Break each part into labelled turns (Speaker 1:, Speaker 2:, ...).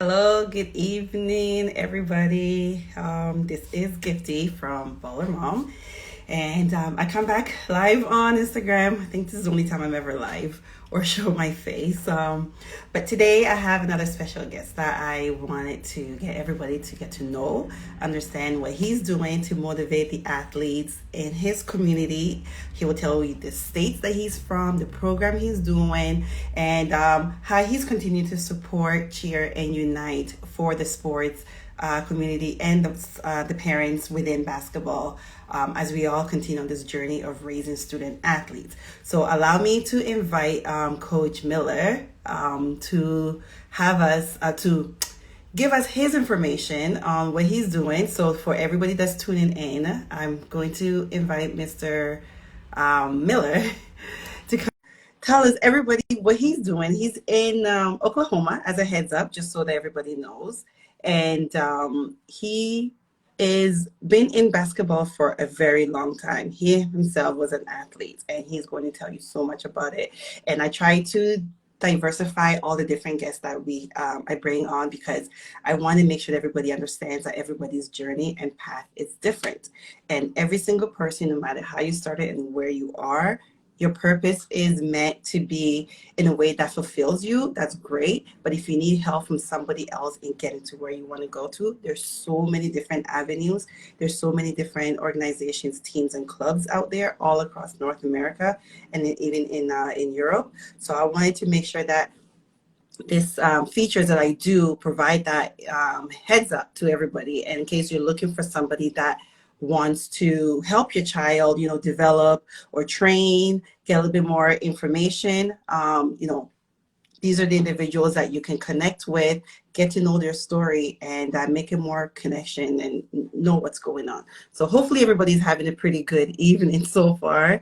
Speaker 1: Hello, good evening, everybody. This is Gifty from Baller Mom, and I come back live on Instagram. I think this is the only time I'm ever live or show my face. But today I have another special guest that I wanted to get everybody to get to know, understand what he's doing to motivate the athletes in his community. He will tell you the states that he's from, the program he's doing, and how he's continued to support, cheer, and unite for the sports community and the parents within basketball as we all continue on this journey of raising student athletes. So allow me to invite Coach Miller to have us to give us his information on what he's doing. So for everybody that's tuning in, I'm going to invite Mr. Miller to tell us everybody what he's doing. He's in Oklahoma, as a heads up, just so that everybody knows. And he is been in basketball for a very long time. He himself was an athlete, and he's going to tell you so much about it. And I try to diversify all the different guests that I bring on, because I want to make sure that everybody understands that everybody's journey and path is different. And every single person, no matter how you started and where you are, your purpose is meant to be in a way that fulfills you. That's great. But if you need help from somebody else in getting to where you want to go to, there's so many different avenues. There's so many different organizations, teams, and clubs out there all across North America and even in Europe. So I wanted to make sure that this features that I do provide that heads up to everybody. And in case you're looking for somebody that wants to help your child, develop or train, get a little bit more information, these are the individuals that you can connect with, get to know their story, and make a more connection and know what's going on. So hopefully everybody's having a pretty good evening so far,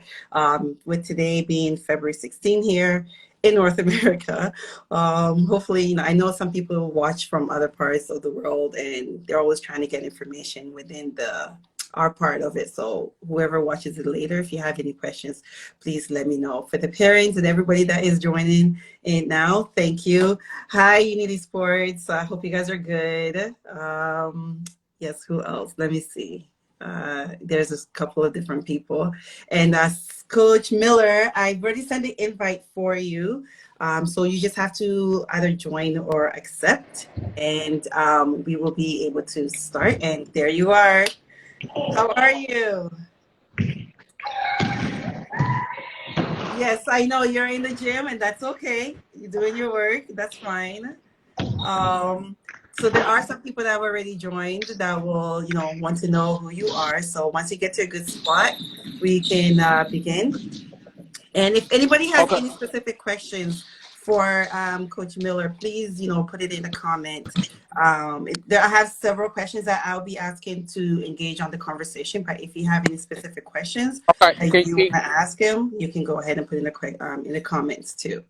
Speaker 1: with today being February 16 here in North America. Hopefully, I know some people watch from other parts of the world, and they're always trying to get information within our part of it. So whoever watches it later, if you have any questions, please let me know. For the parents and everybody that is joining in now, thank you. Hi, Unity Sports. I hope you guys are good. Yes, who else? Let me see. There's a couple of different people. And Coach Miller, I've already sent the invite for you. So you just have to either join or accept, and we will be able to start. And there you are. How are you? Yes, I know you're in the gym, and that's okay. You're doing your work. That's fine. So there are some people that have already joined that will, want to know who you are. So once you get to a good spot, we can begin. And if anybody has
Speaker 2: Okay.
Speaker 1: any specific questions for Coach Miller, please, put it in the comment. I have several questions that I'll be asking to engage on the conversation. But if you have any specific questions
Speaker 2: Okay.
Speaker 1: that you want to ask him, you can go ahead and put in the comments too.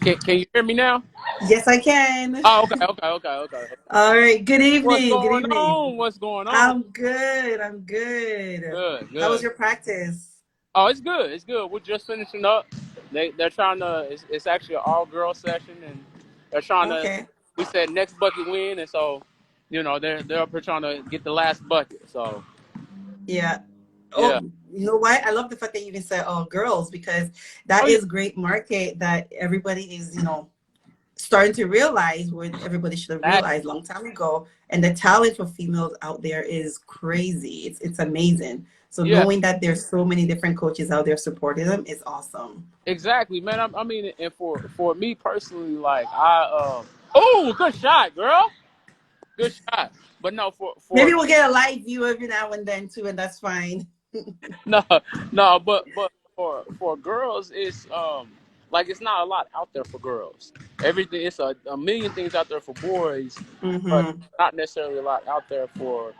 Speaker 2: Can you hear me now?
Speaker 1: Yes, I can.
Speaker 2: Oh, okay.
Speaker 1: All right. Good
Speaker 2: What's
Speaker 1: evening. Good
Speaker 2: going
Speaker 1: evening.
Speaker 2: on? What's going on?
Speaker 1: I'm good. I'm good.
Speaker 2: Good,
Speaker 1: How was
Speaker 2: good.
Speaker 1: your practice?
Speaker 2: Oh, it's good. It's good. We're just finishing up. They're trying to. It's actually an all girl session, and they're trying to.
Speaker 1: Okay.
Speaker 2: We said next bucket win, and so they're up here trying to get the last bucket. So
Speaker 1: Yeah. Oh,
Speaker 2: yeah.
Speaker 1: you know what? I love the fact that you even said all girls, because
Speaker 2: Oh
Speaker 1: that
Speaker 2: yeah.
Speaker 1: is great market that everybody is, starting to realize what everybody should have
Speaker 2: That
Speaker 1: realized long time ago. And the talent for females out there is crazy. It's amazing. So
Speaker 2: yeah.
Speaker 1: knowing that there's so many different coaches out there supporting them is awesome.
Speaker 2: Exactly, man. I mean, and for me personally, like oh, good shot, girl. Good shot. But no, for
Speaker 1: Maybe we'll get a live view every now and then too, and that's fine.
Speaker 2: no, no, but for girls, it's like it's not a lot out there for girls. Everything it's a million things out there for boys, but
Speaker 1: Mm-hmm.
Speaker 2: not necessarily a lot out there for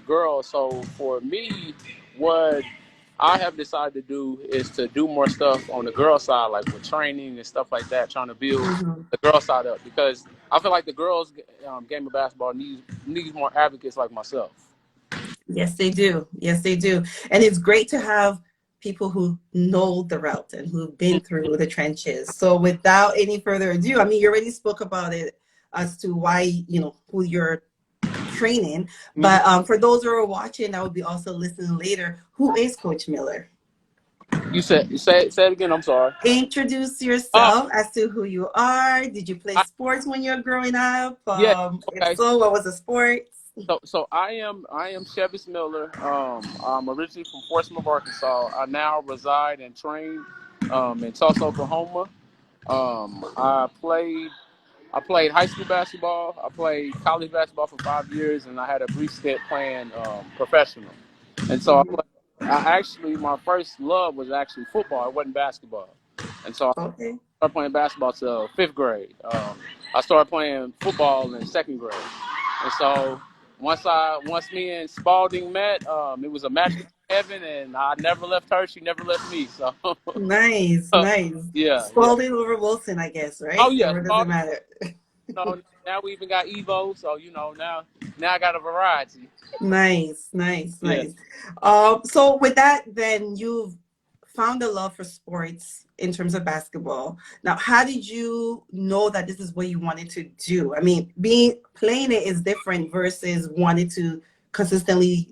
Speaker 2: girls. So for me, what I have decided to do is to do more stuff on the girl side, like with training and stuff like that, trying to build
Speaker 1: Mm-hmm.
Speaker 2: the girl side up, because I feel like the girls game of basketball needs more advocates like myself.
Speaker 1: Yes, they do. Yes, they do. And it's great to have people who know the route and who've been through the trenches. So without any further ado, I mean, you already spoke about it as to why, who you're training.
Speaker 2: Hmm.
Speaker 1: But for those who are watching, that would be also listening later. Who is Coach Miller?
Speaker 2: You said say it again. I'm sorry.
Speaker 1: Introduce
Speaker 2: Oh
Speaker 1: yourself as to who you are. Did you play
Speaker 2: I,
Speaker 1: sports when you were growing up?
Speaker 2: yeah.
Speaker 1: If
Speaker 2: Okay.
Speaker 1: so, what was the sports?
Speaker 2: So I am Chivas Miller. I'm originally from Fort Smith, Arkansas. I now reside and train in Tulsa, Oklahoma. I played high school basketball. I played college basketball for 5 years, and I had a brief stint playing professional. And so
Speaker 1: Hmm.
Speaker 2: my first love was actually football. It wasn't basketball. And so I
Speaker 1: Okay.
Speaker 2: started playing basketball till fifth grade. I started playing football in second grade. And so once me and Spalding met, it was a match made in heaven, and I never left her. She never left me. So
Speaker 1: Nice, nice.
Speaker 2: yeah, yeah.
Speaker 1: Spalding over Wilson, I guess,
Speaker 2: Oh
Speaker 1: right?
Speaker 2: yeah,
Speaker 1: Or does it
Speaker 2: Spalding.
Speaker 1: matter?
Speaker 2: Now we even got Evo, so now I got a variety.
Speaker 1: Nice, nice,
Speaker 2: Yeah.
Speaker 1: nice. So with that, then you've found a love for sports in terms of basketball. Now, how did you know that this is what you wanted to do? I mean, being playing it is different versus wanting to consistently,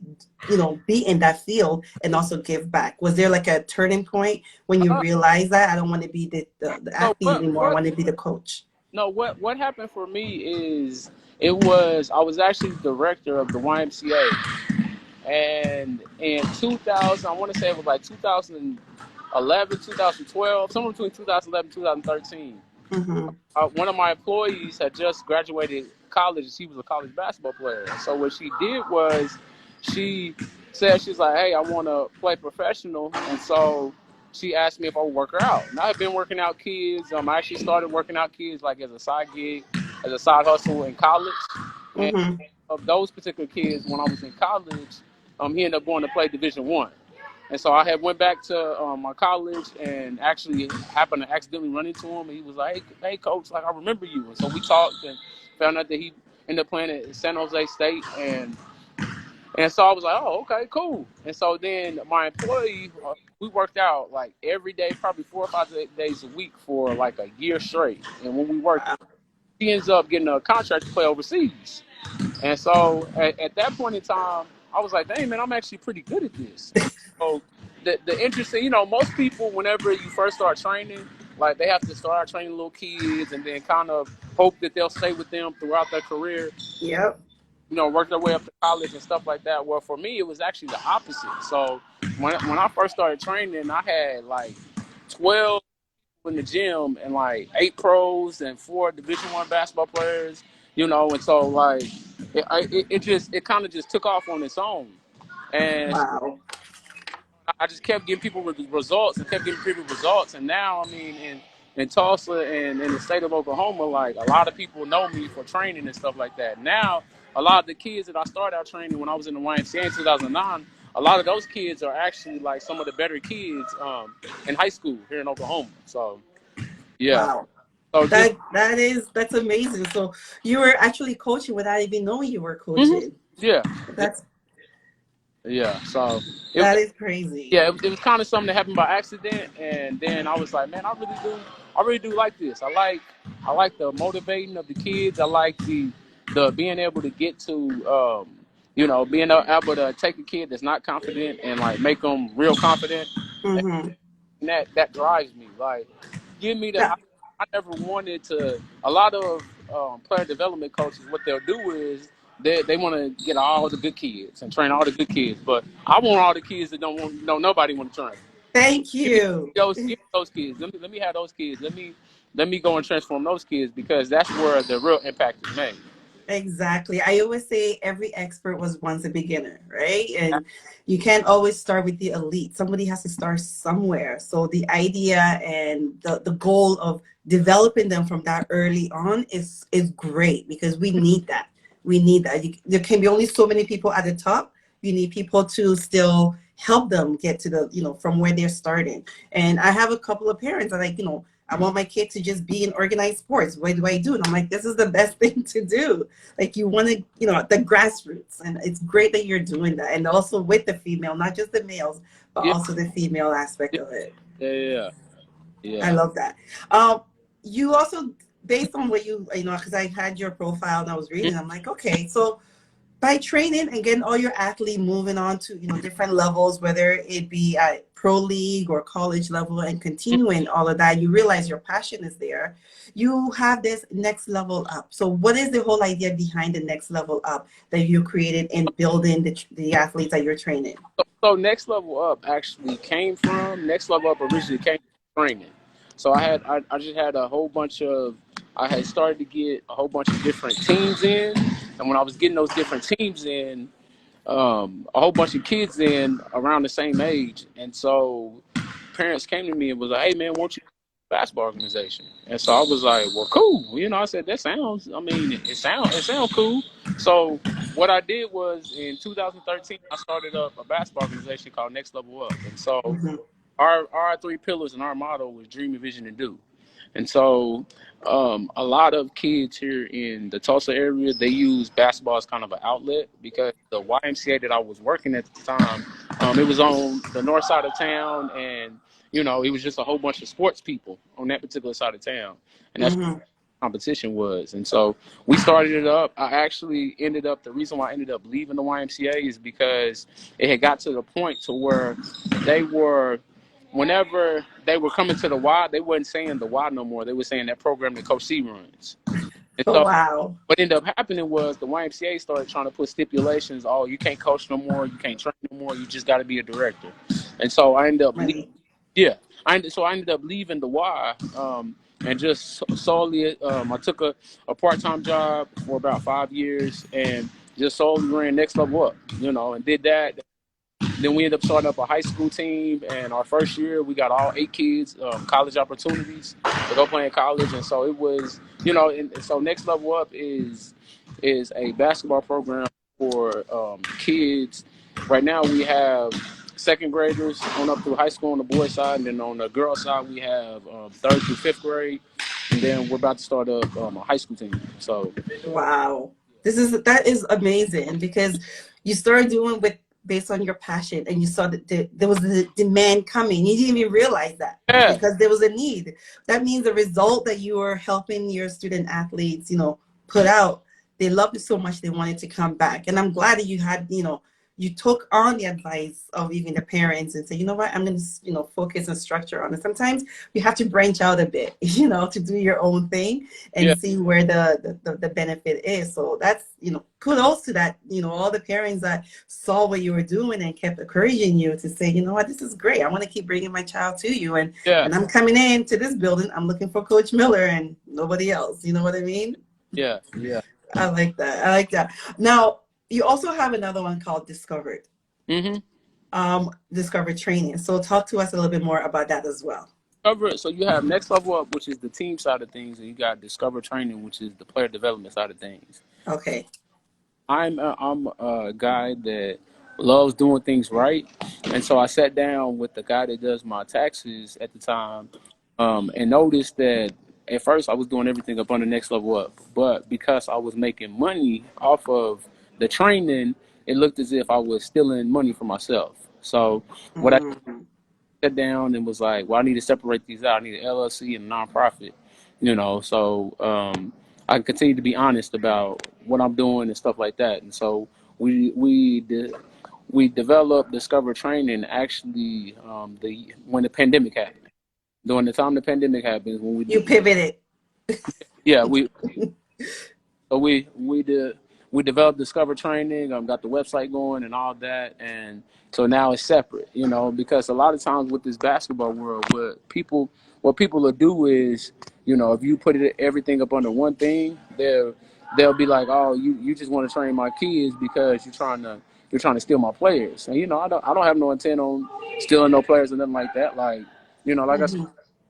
Speaker 1: be in that field and also give back. Was there like a turning point when you
Speaker 2: Uh,
Speaker 1: realized that I don't want to be the
Speaker 2: so
Speaker 1: athlete anymore, I want to be the coach?
Speaker 2: no, what happened for me is I was actually the director of the YMCA, and in 2000, I want to say it was like 2011, 2012, somewhere between 2011 and 2013.
Speaker 1: Mm-hmm.
Speaker 2: One of my employees had just graduated college. She was a college basketball player. So what she did was she she's like, hey, I want to play professional. And so she asked me if I would work her out. And I had been working out kids. I actually started working out kids like as a side gig, as a side hustle in college. And
Speaker 1: Mm-hmm.
Speaker 2: of those particular kids, when I was in college, he ended up going to play Division One. And so I had went back to my college and actually happened to accidentally run into him. And he was like, hey, coach, like I remember you. And so we talked and found out that he ended up playing at San Jose State. And so I was like, oh, okay, cool. And so then my employee, we worked out like every day, probably 4 or 5 days a week for like a year straight. And when we worked,
Speaker 1: Wow.
Speaker 2: he ends up getting a contract to play overseas. And so at that point in time, I was like, dang, man, I'm actually pretty good at this. So the interesting, most people, whenever you first start training, like they have to start training little kids and then kind of hope that they'll stay with them throughout their career,
Speaker 1: Yep.
Speaker 2: work their way up to college and stuff like that. Well, for me, it was actually the opposite. So when I first started training, I had like 12 in the gym and like 8 pros and 4 Division I basketball players, and so like it kind of just took off on its own, and
Speaker 1: Wow.
Speaker 2: I just kept getting people results and kept getting people results, and now I mean in Tulsa and in the state of Oklahoma, like a lot of people know me for training and stuff like that. Now a lot of the kids that I started out training when I was in the YMCA in 2009. A lot of those kids are actually like some of the better kids in high school here in Oklahoma. So yeah.
Speaker 1: Wow.
Speaker 2: So just
Speaker 1: That's amazing. So you were actually coaching without even knowing you were
Speaker 2: mhm.
Speaker 1: coaching.
Speaker 2: Yeah, yeah,
Speaker 1: That's
Speaker 2: yeah. So it,
Speaker 1: that is crazy.
Speaker 2: yeah, it was kind of something that happened by accident, and then I was like, man, I really do like this. I like the motivating of the kids. I like the being able to get to, being able to take a kid that's not confident and like make them real confident.
Speaker 1: Mm-hmm.
Speaker 2: And that drives me. Like, give me the.
Speaker 1: Yeah.
Speaker 2: I never wanted to. A lot of player development coaches, what they'll do is they want to get all the good kids and train all the good kids, but I want all the kids that don't nobody want to train.
Speaker 1: Thank
Speaker 2: Give me
Speaker 1: you.
Speaker 2: those kids. Let me have those kids. Let me go and transform those kids because that's where the real impact is made.
Speaker 1: Exactly. I always say every expert was once a beginner, right? And you can't always start with the elite. Somebody has to start somewhere. So the idea and the goal of developing them from that early on is great because we need that. We need that. There can be only so many people at the top. You need people to still help them get to from where they're starting. And I have a couple of parents that I want my kid to just be in organized sports. What do I do? And I'm like, this is the best thing to do. Like you want to, the grassroots. And it's great that you're doing that. And also with the female, not just the males, but
Speaker 2: Yeah,
Speaker 1: also the female aspect
Speaker 2: yeah,
Speaker 1: of it.
Speaker 2: yeah,
Speaker 1: I
Speaker 2: yeah.
Speaker 1: love that. Um, you also based on what you know, because I had your profile and I was reading, I'm like, okay, so by training and getting all your athlete moving on to different levels, whether it be at pro league or college level, and continuing all of that, you realize your passion is there. You have this next level up. So what is the whole idea behind the next level up that you created in building the athletes that you're training?
Speaker 2: So Next Level Up actually came from Next Level Up originally came from training. So I just had a whole bunch of I had started to get a whole bunch of different teams in, and when I was getting those different teams in, a whole bunch of kids in around the same age, and so parents came to me and was like, "Hey man, won't you basketball organization?" And so I was like, "Well, cool." I said that sounds. I mean, it sounds cool. So what I did was in 2013, I started up a basketball organization called Next Level Up, and so
Speaker 1: Mm-hmm.
Speaker 2: our three pillars and our motto was dream, envision, and do. And so, a lot of kids here in the Tulsa area, they use basketball as kind of an outlet because the YMCA that I was working at the time, it was on the north side of town, and it was just a whole bunch of sports people on that particular side of town, and that's
Speaker 1: Mm-hmm.
Speaker 2: competition was. And so we started it up. I actually ended up, the reason why I ended up leaving the YMCA is because it had got to the point to where they were, whenever they were coming to the Y, they wasn't saying the Y no more. They were saying that program that Coach C runs. And
Speaker 1: Oh,
Speaker 2: so
Speaker 1: wow.
Speaker 2: what ended up happening was the YMCA started trying to put stipulations. Oh, you can't coach no more. You can't train no more. You just got to be a director. And so I ended up leaving.
Speaker 1: Really?
Speaker 2: Yeah, I ended up leaving the Y, and just solely I took a part time job for about 5 years and just solely ran Next Level Up, and did that. Then we ended up starting up a high school team, and our first year we got all 8 kids college opportunities to go play in college, and so it was, and so Next Level Up is a basketball program for kids. Right now we have second graders on up through high school on the boys side, and then on the girls side we have third through fifth grade, and then we're about to start up a high school team. So
Speaker 1: Wow. That is amazing because you started doing with based on your passion and you saw that there was a demand coming. You didn't even realize that
Speaker 2: yeah,
Speaker 1: because there was a need. That means the result that you were helping your student athletes, put out, they loved it so much they wanted to come back. And I'm glad that you had, you took on the advice of even the parents and say, you know what, I'm going to, focus and structure on it. Sometimes you have to branch out a bit, to do your own thing and
Speaker 2: yeah,
Speaker 1: see where the benefit is. So that's, kudos to that, all the parents that saw what you were doing and kept encouraging you to say, you know what, this is great. I want to keep bringing my child to you. And
Speaker 2: yeah,
Speaker 1: when I'm coming into this building, I'm looking for Coach Miller and nobody else. You know what I mean?
Speaker 2: yeah, yeah.
Speaker 1: I like that. I like that. Now, you also have another one called Discovered,
Speaker 2: Mm-hmm.
Speaker 1: Discovered Training. So talk to us a little bit more about that as well.
Speaker 2: So you have Next Level Up, which is the team side of things, and you got Discover Training, which is the player development side of things.
Speaker 1: Okay.
Speaker 2: I'm a guy that loves doing things right, and so I sat down with the guy that does my taxes at the time, and noticed that at first I was doing everything up on the Next Level Up, but because I was making money off of the training, it looked as if I was stealing money for myself. So what I
Speaker 1: Mm-hmm.
Speaker 2: sat down and was like, well, I need to separate these out. I need an LLC and a nonprofit, so I can continue to be honest about what I'm doing and stuff like that. And so we developed Discover Training actually the when the pandemic happened. During the time the pandemic happened, when we
Speaker 1: You
Speaker 2: did,
Speaker 1: pivoted.
Speaker 2: yeah, we developed Discover Training, got the website going and all that, and so now it's separate, because a lot of times with this basketball world, what people will do is, if you put everything up under one thing, they'll be like, oh, you just want to train my kids because you're trying to steal my players, and I don't have no intent on stealing no players or nothing like that, like I said,
Speaker 1: Mm-hmm.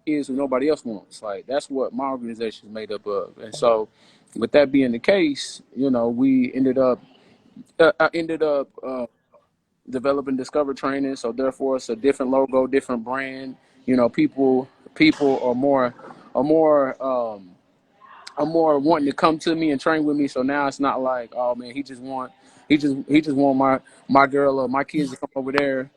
Speaker 2: kids who nobody else wants. Like that's what my organization is made up of. And so, with that being the case, we I ended up developing Discover Training. So therefore, it's a different logo, different brand. People are more wanting to come to me and train with me. So now it's not like, oh man, he just want my girl or my kids to come over there.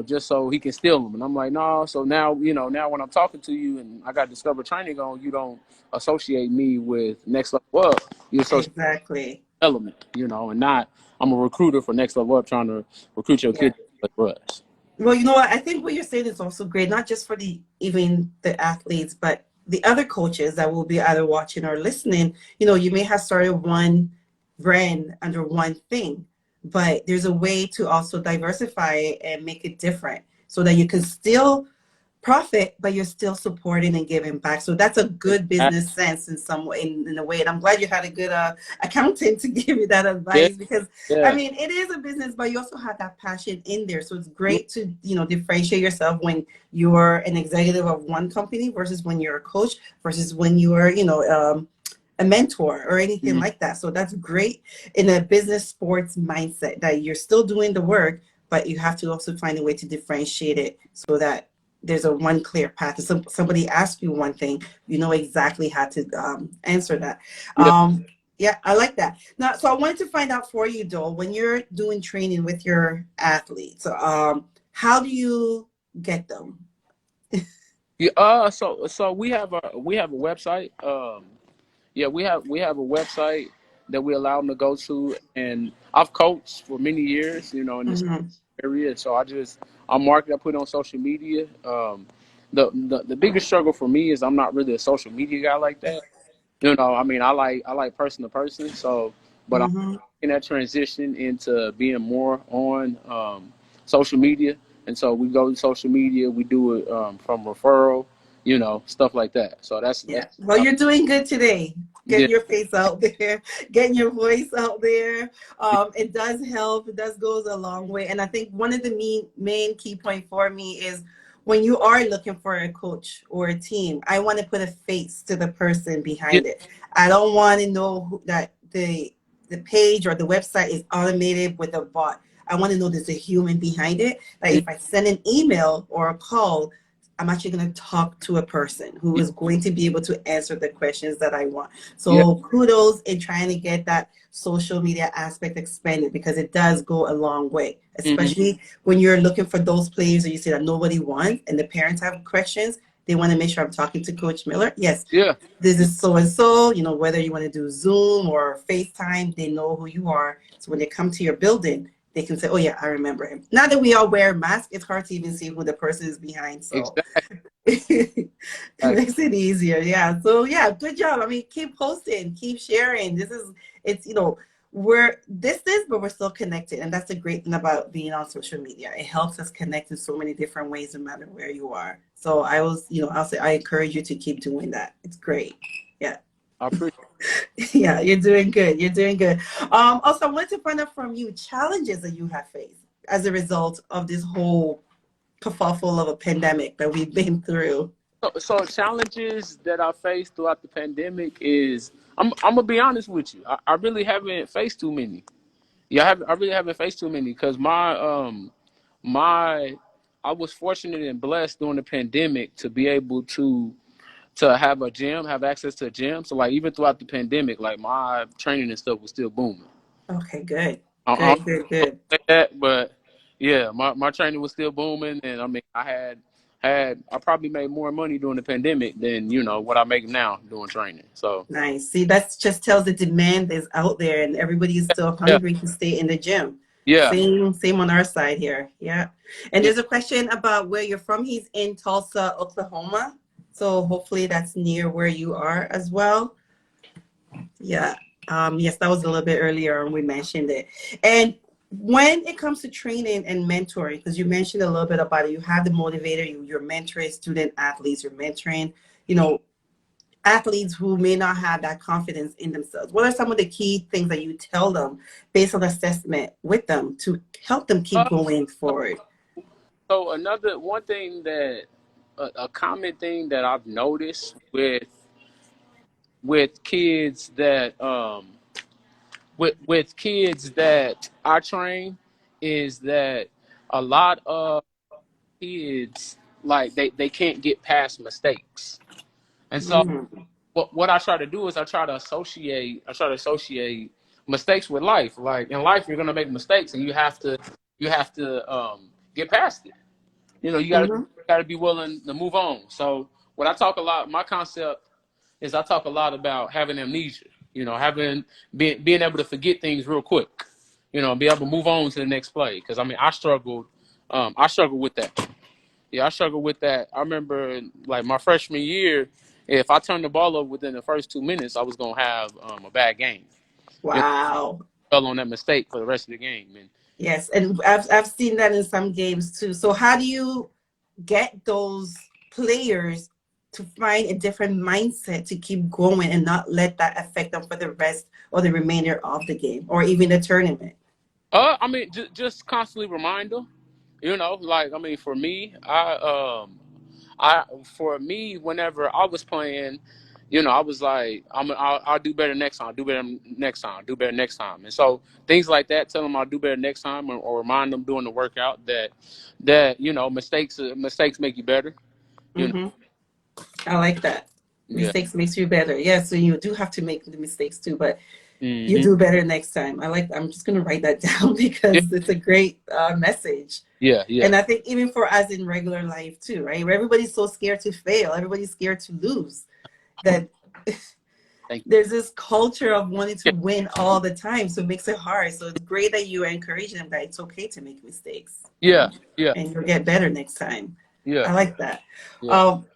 Speaker 2: just so he can steal them. And I'm like, no. So now, now when I'm talking to you and I got Discover Training on, you don't associate me with Next Level Up. You associate
Speaker 1: Exactly.
Speaker 2: Element, and not I'm a recruiter for Next Level Up trying to recruit your
Speaker 1: Yeah.
Speaker 2: kid for us.
Speaker 1: Well, you know what? I think what you're saying is also great, not just for the even the athletes, but the other coaches that will be either watching or listening. You may have started one brand under one thing, but there's a way to also diversify it and make it different so that you can still profit, but you're still supporting and giving back. So that's a good business sense in some way, in a way. And I'm glad you had a good accountant to give you that
Speaker 2: Yeah,
Speaker 1: advice because I
Speaker 2: yeah,
Speaker 1: mean, it is a business, but you also have that passion in there. So it's great to, differentiate yourself when you're an executive of one company versus when you're a coach versus when you're, a mentor or anything
Speaker 2: mm,
Speaker 1: like that. So that's great in a business sports mindset that you're still doing the work, but you have to also find a way to differentiate it so that there's a one clear path. If somebody asks you one thing, you know exactly how to answer that.
Speaker 2: yeah.
Speaker 1: Yeah, I like that. Now, so I wanted to find out for you, Dole, when you're doing training with your athletes, how do you get them?
Speaker 2: Yeah, so we have a website. Yeah, we have a website that we allow them to go to, and I've coached for many years, in this
Speaker 1: Mm-hmm.
Speaker 2: area. So I market, I put it on social media. The biggest struggle for me is I'm not really a social media guy like that. I mean, I like person to person. So, but I'm
Speaker 1: Mm-hmm.
Speaker 2: in that transition into being more on social media, and so we go to social media. We do it from referral, stuff like that. So that's
Speaker 1: Yeah. Well, you're doing good today.
Speaker 2: yeah,
Speaker 1: Getting your face out there, getting your voice out there. It does help. It does goes a long way. And I think one of the main key point for me is when you are looking for a coach or a team, I want to put a face to the person
Speaker 2: yeah,
Speaker 1: behind it. I don't want to know that the page or the website is automated with a bot. I want to know there's a human behind it. Like
Speaker 2: yeah,
Speaker 1: if I send an email or a call, I'm actually going to talk to a person who is going to be able to answer the questions that I want.
Speaker 2: yeah,
Speaker 1: So kudos in trying to get that social media aspect expanded because it does go a long way,
Speaker 2: hmm,
Speaker 1: especially when you're looking for those players that you say that nobody wants and the parents have questions. They want to make sure I'm talking to Coach Miller. Yes,
Speaker 2: yeah,
Speaker 1: this is so and so, whether you want to do Zoom or FaceTime, they know who you are. So when they come to your building, they can say, oh, yeah, I remember him. Now that we all wear masks, it's hard to even see who the person is behind. So
Speaker 2: exactly.
Speaker 1: it makes it easier. Yeah. So, yeah, good job. I mean, keep posting, keep sharing. It's, we're distant, but we're still connected. And that's the great thing about being on social media. It helps us connect in so many different ways, no matter where you are. So I'll say I encourage you to keep doing that. It's great. Yeah.
Speaker 2: I appreciate.
Speaker 1: Yeah, you're doing good. You're doing good. Also, I wanted to find out from you challenges that you have faced as a result of this whole kerfuffle of a pandemic that we've been through.
Speaker 2: So challenges that I faced throughout the pandemic is I'm gonna be honest with you. I really haven't faced too many. Yeah, I really haven't faced too many because my I was fortunate and blessed during the pandemic to be able to have a gym, have access to a gym. So like even throughout the pandemic, like my training and stuff was still booming.
Speaker 1: Okay, good.
Speaker 2: I
Speaker 1: Good, good,
Speaker 2: don't
Speaker 1: good.
Speaker 2: say that, but yeah, my training was still booming, and I mean I probably made more money during the pandemic than what I make now doing training. So
Speaker 1: Nice. See, that just tells the demand is out there and everybody is still
Speaker 2: yeah,
Speaker 1: hungry to stay in the gym.
Speaker 2: yeah,
Speaker 1: Same on our side here. Yeah. And
Speaker 2: yeah.
Speaker 1: there's a question about where you're from. He's in Tulsa, Oklahoma. So hopefully that's near where you are as well. Yeah. Yes, that was a little bit earlier and we mentioned it. And when it comes to training and mentoring, because you mentioned a little bit about it, you have the motivator, you're mentoring student athletes, you're mentoring, you know, athletes who may not have that confidence in themselves. What are some of the key things that you tell them based on assessment with them to help them keep
Speaker 2: Uh,
Speaker 1: going forward?
Speaker 2: so another one thing that a common thing that I've noticed with kids that with kids that I train is that a lot of kids like they can't get past mistakes. And so
Speaker 1: Mm-hmm.
Speaker 2: what I try to do is I try to associate mistakes with life. Like in life you're gonna make mistakes and you have to get past it. You
Speaker 1: Mm-hmm.
Speaker 2: gotta be willing to move on. So what I talk a lot, my concept is I talk a lot about having amnesia. Having being able to forget things real quick. Be able to move on to the next play. Because I mean, I struggled. I struggled with that. Yeah, I struggled with that. I remember like my freshman year, if I turned the ball over within the first 2 minutes, I was gonna have a bad game. You know,
Speaker 1: Wow.
Speaker 2: fell on that mistake for the rest of the game, and
Speaker 1: Yes, and I've seen that in some games too. So how do you get those players to find a different mindset to keep going and not let that affect them for the rest or the remainder of the game or even the tournament?
Speaker 2: I mean, just constantly remind them. Like I mean, for me, for me, whenever I was playing, I was like, I'll do better next time. Do better next time. Do better next time. And so things like that, tell them I'll do better next time, or remind them during the workout that mistakes make you better. You know,
Speaker 1: Hmm. I like that.
Speaker 2: yeah.
Speaker 1: Mistakes makes you better. Yes, so you do have to make the mistakes too, but you
Speaker 2: Hmm.
Speaker 1: do better next time. I'm just going to write that down
Speaker 2: Yeah,
Speaker 1: because it's a great message.
Speaker 2: yeah, yeah.
Speaker 1: And I think even for us in regular life too, right? Where everybody's so scared to fail, everybody's scared to lose, that
Speaker 2: Thank you.
Speaker 1: there's this culture of wanting to
Speaker 2: Yeah,
Speaker 1: win all the time. So it makes it hard. So it's great that you are encouraging them that it's okay to make mistakes
Speaker 2: yeah, yeah,
Speaker 1: and you'll get better next time.
Speaker 2: yeah,
Speaker 1: I like that.
Speaker 2: yeah.
Speaker 1: Um,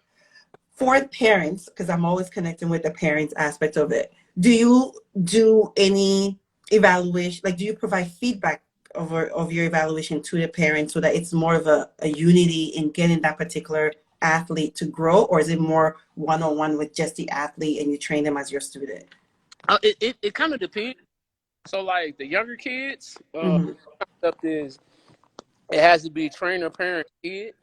Speaker 1: for parents, because I'm always connecting with the parents aspect of it, do you do any evaluation? Like, do you provide feedback of your evaluation to the parents so that it's more of a unity in getting that particular athlete to grow, or is it more one-on-one with just the athlete and you train them as your student?
Speaker 2: It kind of depends. So like the younger kids,
Speaker 1: Mm-hmm.
Speaker 2: concept is it has to be trainer, parent, kid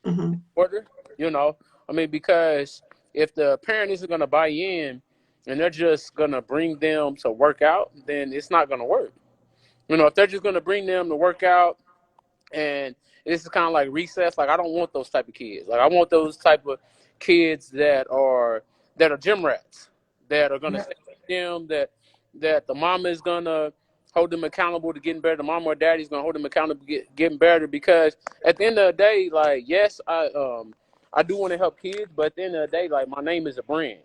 Speaker 1: Mm-hmm.
Speaker 2: order. You know, I mean, because if the parent isn't going to buy in and they're just going to bring them to work out, then it's not going to work. If they're just going to bring them to work out and this is kind of like recess, like I don't want those type of kids. Like I want those type of kids that are gym rats, that are going to
Speaker 1: Yeah.
Speaker 2: stay in the gym, that the mama is going to hold them accountable to getting better. The mama or daddy's going to hold them accountable to getting better, because at the end of the day, like, yes, I do want to help kids, but at the end of the day, like, my name is a brand.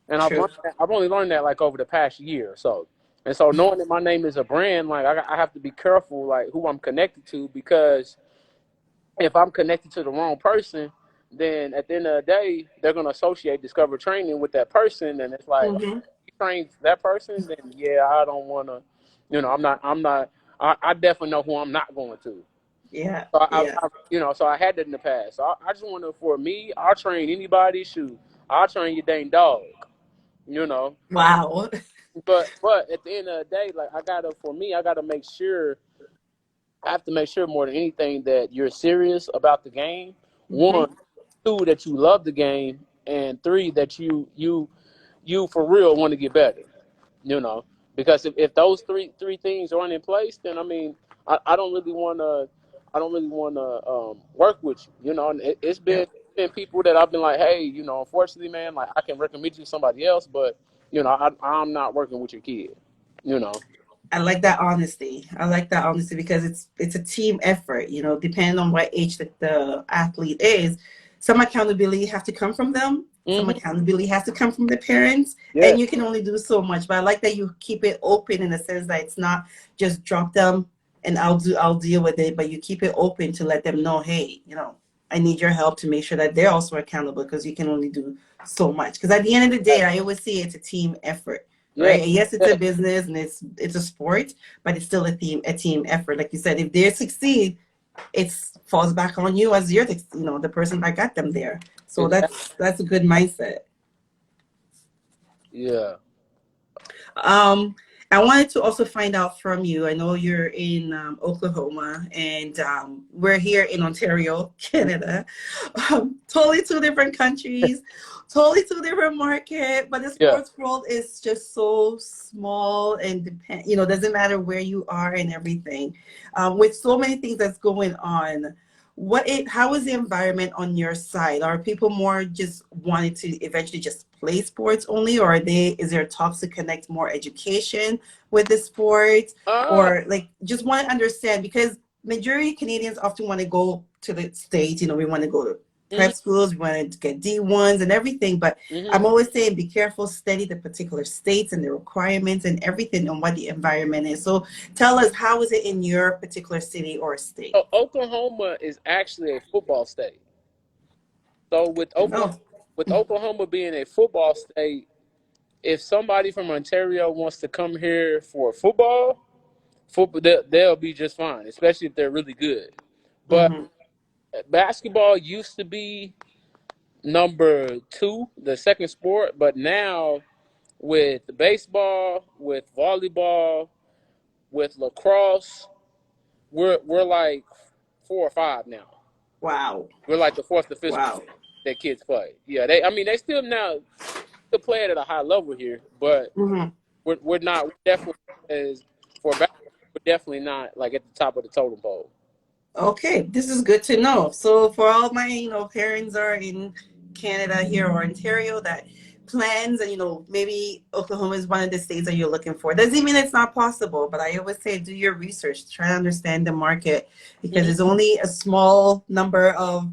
Speaker 2: And
Speaker 1: True.
Speaker 2: I've only learned that like over the past year or so. And so knowing that my name is a brand, like I have to be careful like who I'm connected to, because if I'm connected to the wrong person, then at the end of the day, they're gonna associate Discover Training with that person, and it's like, okay,
Speaker 1: Mm-hmm.
Speaker 2: you train that person, then yeah, I don't wanna, I'm not, I definitely know who I'm not going to.
Speaker 1: Yeah.
Speaker 2: So
Speaker 1: Yeah.
Speaker 2: so I had that in the past. So I just want to, for me, I'll train anybody. Shoot, I'll train your dang dog. You know,
Speaker 1: Wow.
Speaker 2: but at the end of the day, like I gotta make sure. I have to make sure more than anything that you're serious about the game.
Speaker 1: Mm-hmm.
Speaker 2: One, two, that you love the game, and three, that you for real want to get better. You know, because if those three things aren't in place, then I mean, I don't really want to. I don't really want to work with you. And it's
Speaker 1: Yeah.
Speaker 2: been people that I've been like, hey, unfortunately, man, like I can recommend you to somebody else, but I'm not working with your kid. You know.
Speaker 1: I like that honesty. I like that honesty because it's a team effort, depending on what age that the athlete is. Some accountability have to come from them. Some
Speaker 2: Hmm.
Speaker 1: accountability has to come from the parents,
Speaker 2: Yeah.
Speaker 1: and you can only do so much. But I like that you keep it open in the sense that it's not just drop them and I'll deal with it, but you keep it open to let them know, hey, I need your help to make sure that they're also accountable because you can only do so much. Because at the end of the day, I always say it's a team effort,
Speaker 2: Yeah.
Speaker 1: right? And yes, it's
Speaker 2: Yeah.
Speaker 1: a business and it's a sport, but it's still a team effort. Like you said, if they succeed, it falls back on you as you're the person that got them there. So
Speaker 2: Exactly.
Speaker 1: that's a good mindset.
Speaker 2: Yeah.
Speaker 1: Um, I wanted to also find out from you. I know you're in Oklahoma, and we're here in Ontario, Canada. Totally two different countries, totally two different market. But the
Speaker 2: Yeah.
Speaker 1: sports world is just so small and depend. Doesn't matter where you are and everything. With so many things that's going on, how is the environment on your side? Are people more just wanting to eventually just play sports only, or is there talks to connect more education with the sport,
Speaker 2: Uh,
Speaker 1: or like just want to understand? Because majority Canadians often want to go to the States. We want to go to
Speaker 2: Hmm.
Speaker 1: prep schools, we want to get D1s and everything. But
Speaker 2: Hmm.
Speaker 1: I'm always saying be careful, study the particular states and the requirements and everything and what the environment is. So tell us, how is it in your particular city or state?
Speaker 2: So Oklahoma is actually a football state. So
Speaker 1: No.
Speaker 2: With Oklahoma being a football state, if somebody from Ontario wants to come here for football, they'll be just fine, especially if they're really good. But
Speaker 1: Mm-hmm.
Speaker 2: basketball used to be number two, the second sport, but now with baseball, with volleyball, with lacrosse, we're like four or five now.
Speaker 1: Wow.
Speaker 2: We're like the fourth or fifth sport
Speaker 1: Wow.
Speaker 2: that kids play. Yeah, I mean, they still now still play it at a high level here, but
Speaker 1: Mm-hmm.
Speaker 2: we're not. We're definitely as for basketball, we're definitely not like at the top of the totem pole.
Speaker 1: Okay, this is good to know. So for all my, parents are in Canada here or Ontario that plans and maybe Oklahoma is one of the states that you're looking for. Doesn't mean it's not possible, but I always say do your research, try to understand the market because
Speaker 2: Hmm.
Speaker 1: there's only a small number of,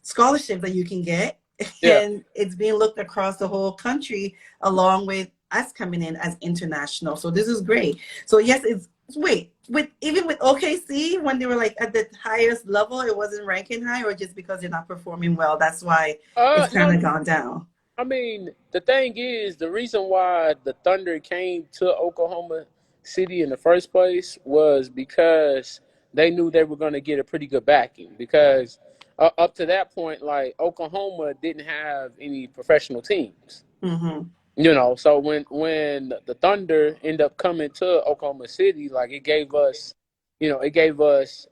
Speaker 1: scholarships that you can get
Speaker 2: Yeah.
Speaker 1: and it's being looked across the whole country along with us coming in as international. So this is great. So yes, it's wait, with even with OKC when they were like at the highest level, it wasn't ranking high, or just because they're not performing well, that's why it's kind
Speaker 2: No.
Speaker 1: of gone down.
Speaker 2: I mean, the thing is, the reason why the Thunder came to Oklahoma City in the first place was because they knew they were going to get a pretty good backing. Because up to that point, like Oklahoma didn't have any professional teams.
Speaker 1: Mm-hmm.
Speaker 2: So when the Thunder end up coming to Oklahoma City, like it gave us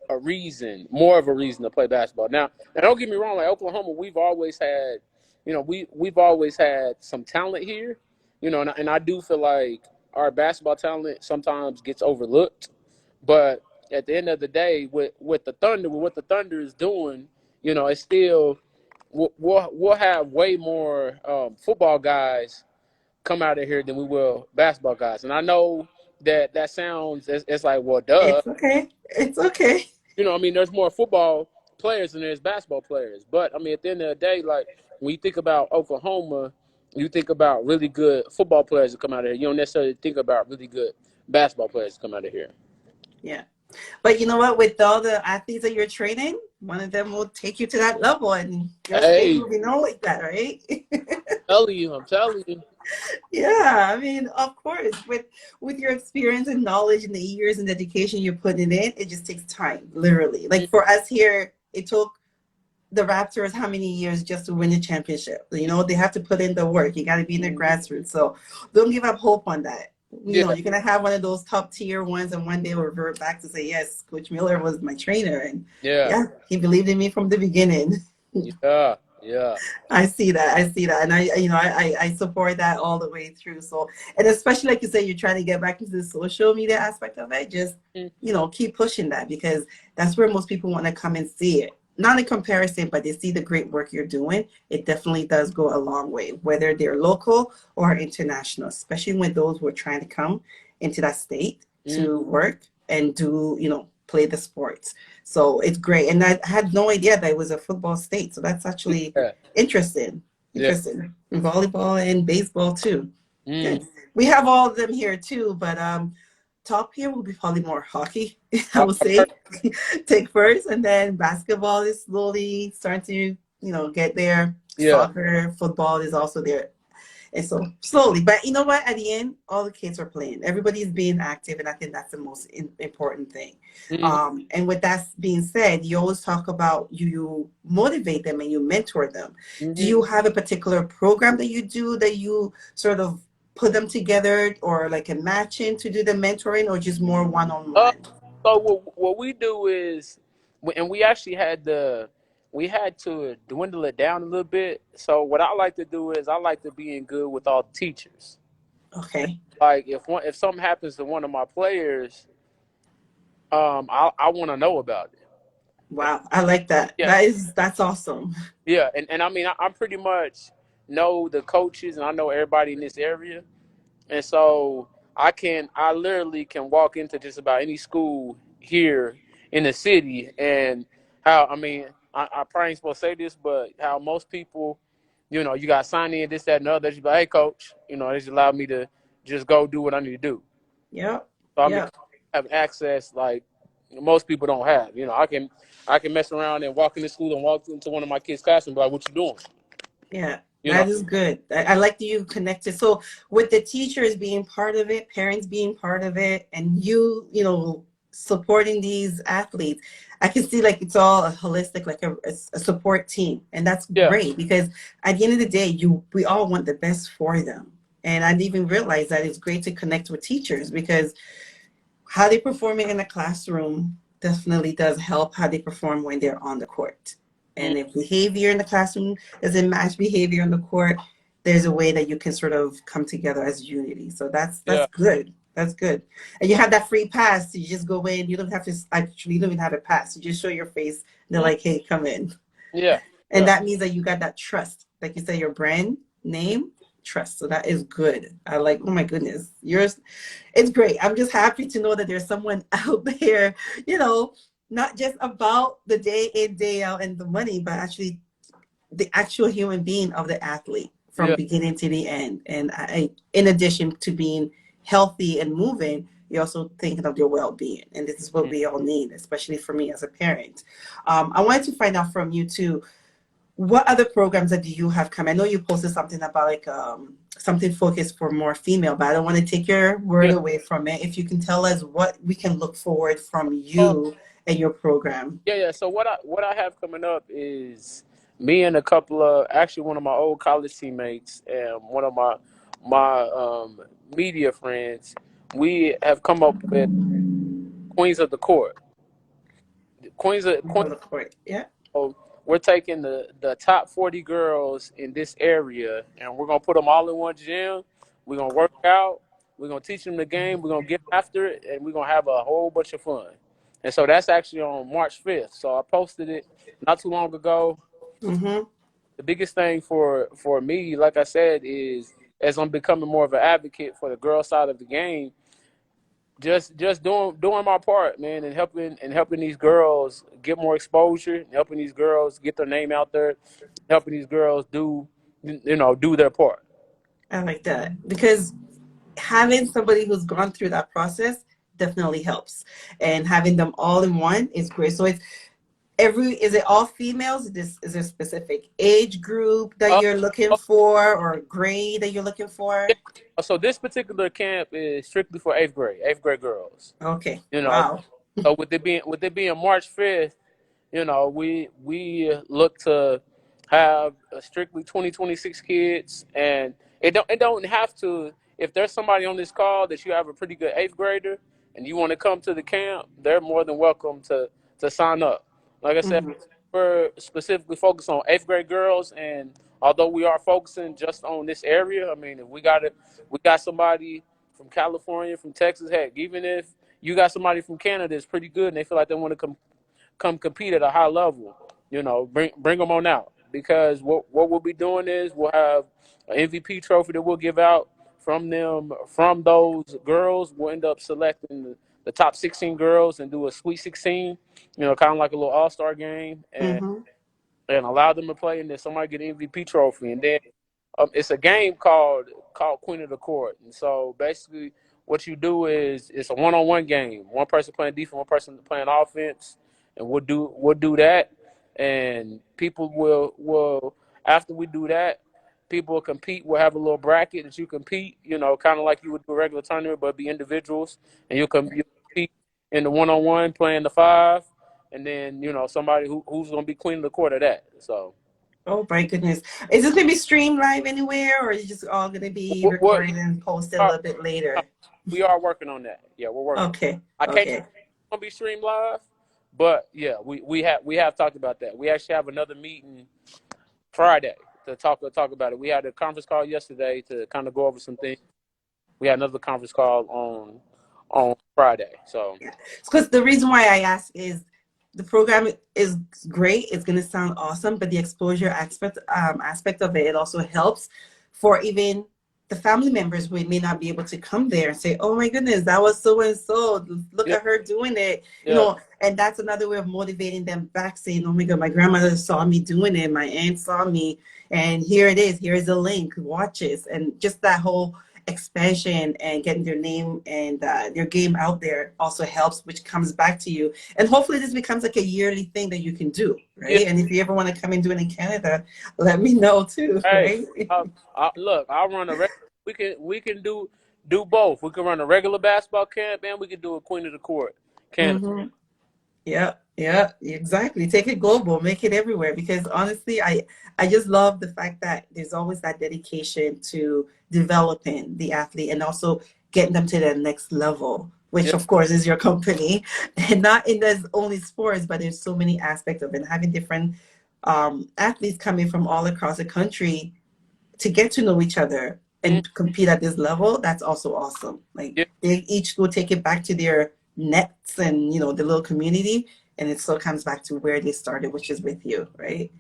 Speaker 2: a reason, more of a reason to play basketball. Now don't get me wrong, like Oklahoma, we've always had some talent here, and I do feel like our basketball talent sometimes gets overlooked. But at the end of the day, with the Thunder, with what the Thunder is doing, it's still we'll have way more football guys come out of here than we will basketball guys. And I know that sounds it's like, well, duh.
Speaker 1: It's okay. It's okay.
Speaker 2: I mean, there's more football players than there's basketball players. But I mean, at the end of the day, like when you think about Oklahoma, you think about really good football players that come out of here. You don't necessarily think about really good basketball players that come out of here.
Speaker 1: Yeah. But you know what? With all the athletes that you're training, one of them will take you to that level, and your state
Speaker 2: Hey,
Speaker 1: will be known like that, right?
Speaker 2: I'm telling you.
Speaker 1: Yeah, I mean, of course, with your experience and knowledge and the years and dedication you're putting in, it just takes time, literally. Like for us here, it took the Raptors how many years just to win the championship? They have to put in the work. You got to be in the
Speaker 2: Mhm.
Speaker 1: grassroots. So don't give up hope on that.
Speaker 2: Yeah,
Speaker 1: You're gonna have one of those top tier ones, and one day we'll revert back to say, yes, Coach Miller was my trainer, and
Speaker 2: yeah,
Speaker 1: yeah, he believed in me from the beginning.
Speaker 2: yeah, yeah,
Speaker 1: I see that. I see that. And I support that all the way through. So, and especially like you say, you're trying to get back into the social media aspect of it. Just,
Speaker 2: mm,
Speaker 1: keep pushing that because that's where most people want to come and see it. Not in comparison, but they see the great work you're doing. It definitely does go a long way, whether they're local or international, especially when those who are trying to come into that state
Speaker 2: mm,
Speaker 1: to work and do, play the sports. So it's great. And I had no idea that it was a football state. So that's actually
Speaker 2: yeah,
Speaker 1: interesting.
Speaker 2: yeah.
Speaker 1: Interesting. And volleyball and baseball too.
Speaker 2: Mm.
Speaker 1: Good. We have all of them here too, but top here will be probably more hockey, I would say. Take first, and then basketball is slowly starting to, get there.
Speaker 2: Yeah.
Speaker 1: Soccer, football is also there. And so slowly, but you know what? At the end, all the kids are playing. Everybody's being active, and I think that's the most important thing.
Speaker 2: Mm-hmm.
Speaker 1: And with that being said, you always talk about you motivate them and you mentor them. Do
Speaker 2: Mm-hmm.
Speaker 1: you have a particular program that you do that you sort of put them together, or like a matching to do the mentoring, or just more one on
Speaker 2: Uh,
Speaker 1: one?
Speaker 2: so what we do is, and we actually we had to dwindle it down a little bit. So what I like to do is I like to be in good with all the teachers.
Speaker 1: Okay.
Speaker 2: Like if something happens to one of my players, I want to know about it. And,
Speaker 1: Wow, I like that.
Speaker 2: yeah,
Speaker 1: That's awesome.
Speaker 2: yeah, and I mean I'm pretty much know the coaches and I know everybody in this area. And so I literally can walk into just about any school here in the city, and how I mean I probably ain't supposed to say this, but how most people, you got sign in this, that, and the other. You be like, hey, coach, they just allow me to just go do what I need to do.
Speaker 1: Yep.
Speaker 2: So I mean,
Speaker 1: Yep.
Speaker 2: I have access like most people don't have. I can mess around and walk into school and walk into one of my kids' classroom and be like, what you doing?
Speaker 1: Yeah,
Speaker 2: You know?
Speaker 1: that is good. I like that you connected. So with the teachers being part of it, parents being part of it, and you supporting these athletes, I can see like it's all a holistic, like a support team, and that's
Speaker 2: Yeah.
Speaker 1: great because at the end of the day, we all want the best for them. And I didn't even realize that it's great to connect with teachers because how they performing in the classroom definitely does help how they perform when they're on the court.
Speaker 2: Mm,
Speaker 1: And if behavior in the classroom doesn't match behavior on the court, there's a way that you can sort of come together as unity. So that's
Speaker 2: yeah.
Speaker 1: good. That's good. And you have that free pass. You just go in. You don't have to actually. You don't even have a pass. You just show your face. And they're
Speaker 2: Mm,
Speaker 1: like, "Hey, come in."
Speaker 2: yeah.
Speaker 1: And
Speaker 2: Yeah.
Speaker 1: that means that you got that trust. Like you said, your brand name trust. So that is good. I like. Oh my goodness, yours it's great. I'm just happy to know that there's someone out there, you know, not just about the day in, day out and the money, but actually the actual human being of the athlete from
Speaker 2: Yeah.
Speaker 1: beginning to the end. And in addition to being healthy and moving, you're also thinking of your well-being. And this is what
Speaker 2: Mm,
Speaker 1: we all need, especially for me as a parent. I wanted to find out from you too, what other programs that do you have come? I know you posted something about like something focused for more female, but I don't want to take your word
Speaker 2: yeah.
Speaker 1: away from it. If you can tell us what we can look forward from
Speaker 2: Oh,
Speaker 1: you and your program.
Speaker 2: yeah. Yeah. So what I have coming up is me and a couple of actually one of my old college teammates and one of my media friends. We have come up with Queens of the Court. Queens
Speaker 1: On the court. Yeah.
Speaker 2: So we're taking the top 40 girls in this area, and we're gonna put them all in one gym. We're gonna work out. We're gonna teach them the game. We're gonna get after it, and we're gonna have a whole bunch of fun. And so that's actually on March 5th. So I posted it not too long ago.
Speaker 1: Mm-hmm.
Speaker 2: The biggest thing for me, like I said, is as I'm becoming more of an advocate for the girl side of the game, just doing my part, man, and helping these girls get more exposure, and helping these girls get their name out there, helping these girls do their part.
Speaker 1: I like that because having somebody who's gone through that process definitely helps, and having them all in one is great. So it's is it all females? Is there a specific age group that
Speaker 2: Uh,
Speaker 1: you're looking
Speaker 2: uh,
Speaker 1: for or grade that you're looking for?
Speaker 2: yeah. So this particular camp is strictly for eighth grade girls.
Speaker 1: Okay.
Speaker 2: You know,
Speaker 1: Wow.
Speaker 2: so with it being March 5th, we look to have strictly 2026 kids, and it don't have to. If there's somebody on this call that you have a pretty good eighth grader and you want to come to the camp, they're more than welcome to sign up. Like I said,
Speaker 1: Mhm.
Speaker 2: we're specifically focused on eighth grade girls, and although we are focusing just on this area, I mean, if we got somebody from California, from Texas, heck, even if you got somebody from Canada that's pretty good and they feel like they want to come compete at a high level, bring them on out, because what we'll be doing is we'll have an MVP trophy that we'll give out from those girls. We'll end up selecting the top 16 girls and do a Sweet 16, kind of like a little All Star game, and
Speaker 1: Mhm.
Speaker 2: allow them to play, and then somebody get an MVP trophy, and then it's a game called Queen of the Court. And so basically, what you do is it's a one-on-one game. One person playing defense, one person playing offense, and we'll do that. And people will after we do that, people will compete. We'll have a little bracket that you compete. Kind of like you would do a regular tournament, but be individuals, and you compete in the one-on-one playing the five, and then somebody who's going to be queen of the court of that. So.
Speaker 1: Oh my goodness. Is this gonna be streamed live anywhere or is it just all gonna be
Speaker 2: What
Speaker 1: recorded and posted a little bit later?
Speaker 2: we are working on that. Yeah, we're working.
Speaker 1: Okay.
Speaker 2: I can't
Speaker 1: Okay.
Speaker 2: gonna be streamed live, but yeah, we have talked about that. We actually have another meeting Friday to talk about it. We had a conference call yesterday to kind of go over some things. We had another conference call on Friday. So
Speaker 1: Yeah. Because the reason why I ask is the program is great. It's going to sound awesome, but the exposure aspect of it also helps for even the family members may not be able to come there and say, "Oh my goodness, that was so and so. Look
Speaker 2: Yeah,
Speaker 1: at her doing it."
Speaker 2: yeah,
Speaker 1: And that's another way of motivating them back, saying, "Oh my God, my grandmother saw me doing it. My aunt saw me, and here it is. Here is a link. Watch this." And just that whole expansion and getting their name and their game out there also helps, which comes back to you. And hopefully, this becomes like a yearly thing that you can do,
Speaker 2: yeah.
Speaker 1: right? And if you ever want to come and do it in Canada, let me know too,
Speaker 2: Hey,
Speaker 1: right?
Speaker 2: look, I'll run a we can do both. We can run a regular basketball camp and we can do a Queen of the Court camp.
Speaker 1: Hmm. Yeah, yeah, exactly. Take it global, make it everywhere. Because honestly, I just love the fact that there's always that dedication to developing the athlete and also getting them to the next level, which
Speaker 2: Yeah,
Speaker 1: of course is your company. And not in there's only sports, but there's so many aspects of it. Having different athletes coming from all across the country to get to know each other
Speaker 2: mm,
Speaker 1: and compete at this level, that's also awesome. Like
Speaker 2: yeah,
Speaker 1: they each go take it back to their nets and the little community, and it still comes back to where they started, which is with you, right?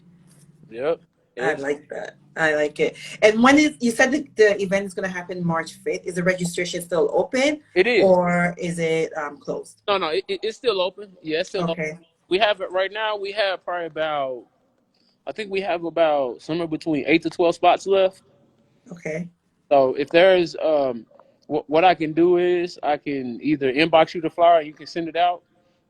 Speaker 2: yep.
Speaker 1: I
Speaker 2: It's
Speaker 1: like that. I like it. And when is you said the event is going to happen March 5th? Is the registration still open
Speaker 2: it is.
Speaker 1: or is it closed?
Speaker 2: No, no, it's still open. Yeah, it's still open.
Speaker 1: Okay.
Speaker 2: We have it right now. We have probably about I think we have about somewhere between 8 to 12 spots left.
Speaker 1: Okay.
Speaker 2: So if there's what I can do is I can either inbox you the flyer and you can send it out,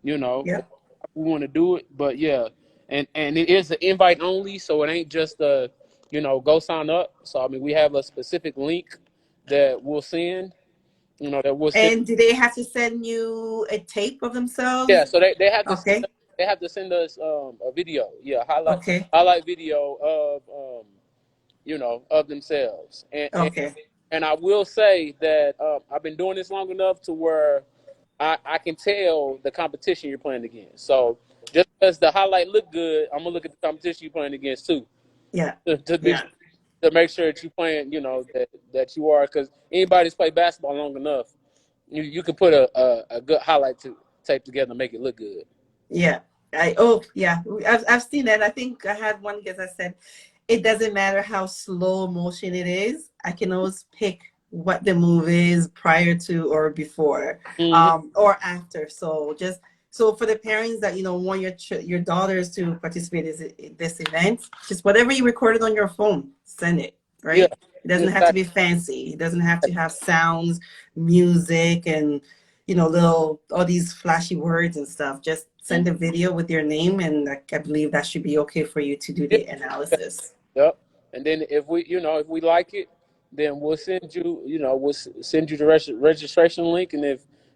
Speaker 2: or
Speaker 1: Yep.
Speaker 2: we want to do it. But yeah, and it is an invite only, so it ain't just go sign up. So I mean we have a specific link that we'll send, that we'll send.
Speaker 1: And do they have to send you a tape of
Speaker 2: Yeah,
Speaker 1: themselves?
Speaker 2: so
Speaker 1: Okay.
Speaker 2: they have to send us a video, yeah,
Speaker 1: Okay.
Speaker 2: highlight video of themselves.
Speaker 1: Okay.
Speaker 2: And I will say that I've been doing this long enough to where I can tell the competition you're playing against. So just because the highlight look good, I'm gonna look at the competition you're playing against too
Speaker 1: Yeah.
Speaker 2: to be
Speaker 1: Yeah.
Speaker 2: to make sure that you're playing, that you are. Because anybody's played basketball long enough, you can put a good highlight tape together and make it look good.
Speaker 1: Yeah. Yeah. I've seen that. I think I had one guest that said it doesn't matter how slow motion it is. I can always pick what the move is prior to or before,
Speaker 2: Hmm.
Speaker 1: or after. So just so for the parents that want your daughters to participate in this event, just whatever you recorded on your phone, send it.
Speaker 2: Yeah,
Speaker 1: Right. It doesn't have to
Speaker 2: exactly.
Speaker 1: be fancy. It doesn't have to have sounds, music, and little all these flashy words and stuff. Just send a video with your name, and I believe that should be okay for you to do
Speaker 2: Yeah.
Speaker 1: the analysis.
Speaker 2: Yep. And then if we like it, then we'll send you the registration link. And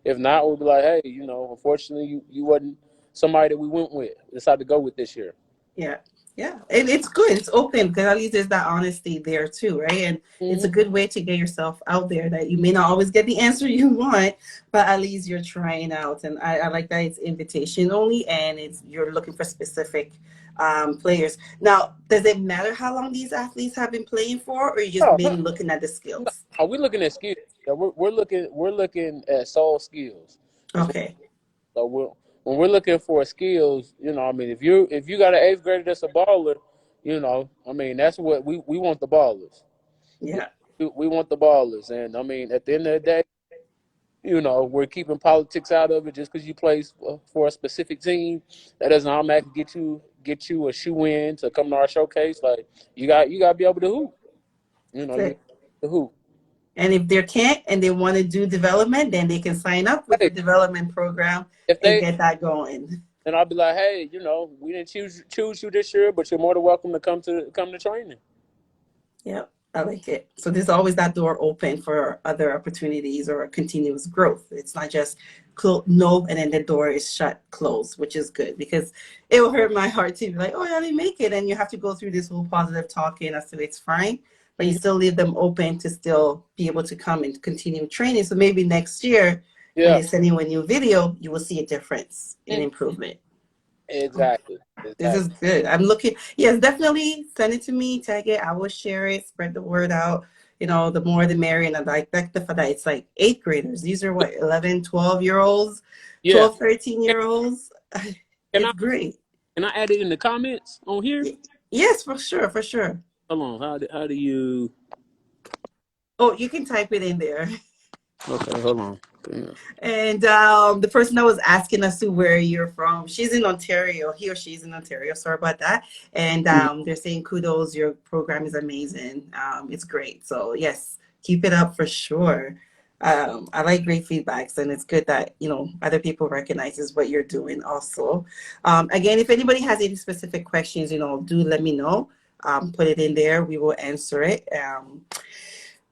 Speaker 2: if not, we'll be like, hey, unfortunately, you wasn't somebody that we went with, decided to go with this year.
Speaker 1: Yeah. Yeah. And it's good. It's open because at least there's that honesty there too, right? And it's a
Speaker 2: Hmm.
Speaker 1: good way to get yourself out there that you may not always get the answer you want, but at least you're trying out. And I like that it's invitation only and you're looking for specific players. Now, does it matter how long these athletes have been playing for, or are you just
Speaker 2: Oh,
Speaker 1: mainly looking at the skills?
Speaker 2: are we looking at skills? Yeah, we're looking at soul skills. Is what,
Speaker 1: Okay.
Speaker 2: so when we're looking for skills, I mean, if you got an eighth grader that's a baller, I mean, that's what we want the ballers. We,
Speaker 1: Yeah.
Speaker 2: we want the ballers, and I mean, at the end of the day, we're keeping politics out of it. Just because you play for a specific team, that doesn't automatically get you a shoe in to come to our showcase. Like you got to be able to hoop.
Speaker 1: That's
Speaker 2: You
Speaker 1: it.
Speaker 2: to hoop.
Speaker 1: And if they can't and they want to do development, then they can sign up with the
Speaker 2: Hey,
Speaker 1: development program
Speaker 2: if
Speaker 1: and
Speaker 2: they
Speaker 1: get that going.
Speaker 2: then I'll be like, hey, we didn't choose you this year, but you're more than welcome to come to training.
Speaker 1: Yep, I like it. So there's always that door open for other opportunities or continuous growth. It's not just no, and then the door is shut, closed, which is good because it will hurt my heart to be like, oh, I didn't make it. And you have to go through this whole positive talking as to it's fine, but you
Speaker 2: Mhm.
Speaker 1: still leave them open to still be able to come and continue training. So maybe next year, when
Speaker 2: Yeah,
Speaker 1: they send you a new video, you will see a difference in
Speaker 2: Mhm.
Speaker 1: improvement.
Speaker 2: Exactly,
Speaker 1: This is
Speaker 2: exactly.
Speaker 1: good. I'm looking. Yes, definitely send it to me, tag it. I will share it, spread the word out. The more the merrier. And I like the fact that it's like eighth graders. These are what, 11, 12-year olds,
Speaker 2: Yeah.
Speaker 1: 12, 13-year olds.
Speaker 2: Can I
Speaker 1: It's great.
Speaker 2: can I add it in the comments on here?
Speaker 1: Yes, for sure, for sure.
Speaker 2: Hold on. How do you?
Speaker 1: Oh, you can type it in there.
Speaker 2: Okay, hold on. Yeah.
Speaker 1: And the person that was asking us to where you're from, she's in Ontario. He or she's in Ontario. Sorry about that. And
Speaker 2: Mhm.
Speaker 1: they're saying kudos. Your program is amazing. It's great. So yes, keep it up for sure. I like great feedbacks, and it's good that other people recognizes what you're doing. Also, again, if anybody has any specific questions, do let me know. Put it in there. We will answer it.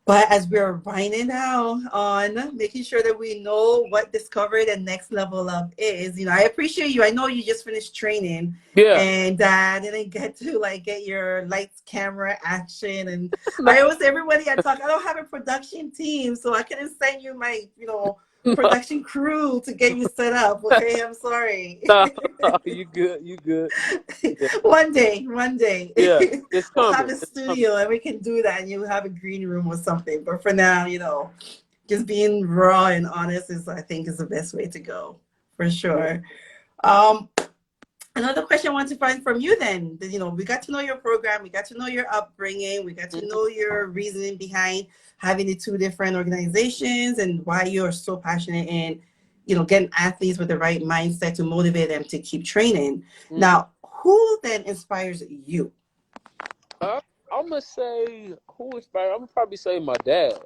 Speaker 1: But as we're winding down on making sure that we know what Discovery the Next Level Up is, I appreciate you. I know you just finished training
Speaker 2: Yeah.
Speaker 1: and didn't get to like get your lights, camera, action. And I always say everybody I talk, I don't have a production team, so I couldn't send you my, production crew to get you set up. Okay, I'm sorry.
Speaker 2: No, you good. You good. Yeah.
Speaker 1: One day,
Speaker 2: Yeah. It's
Speaker 1: we'll have
Speaker 2: coming.
Speaker 1: a
Speaker 2: It's coming.
Speaker 1: studio and we can do that, and you have a green room or something. But for now, just being raw and honest I think, is the best way to go for
Speaker 2: Yeah.
Speaker 1: sure. Um, Another question I want to find from you then, we got to know your program, we got to know your upbringing, we got to
Speaker 2: Mhm.
Speaker 1: know your reasoning behind having the two different organizations and why you're so passionate in, getting athletes with the right mindset to motivate them to keep training.
Speaker 2: Mhm.
Speaker 1: Now, who then inspires you?
Speaker 2: Uh, I'm gonna say who inspired. I'm gonna probably say my dad.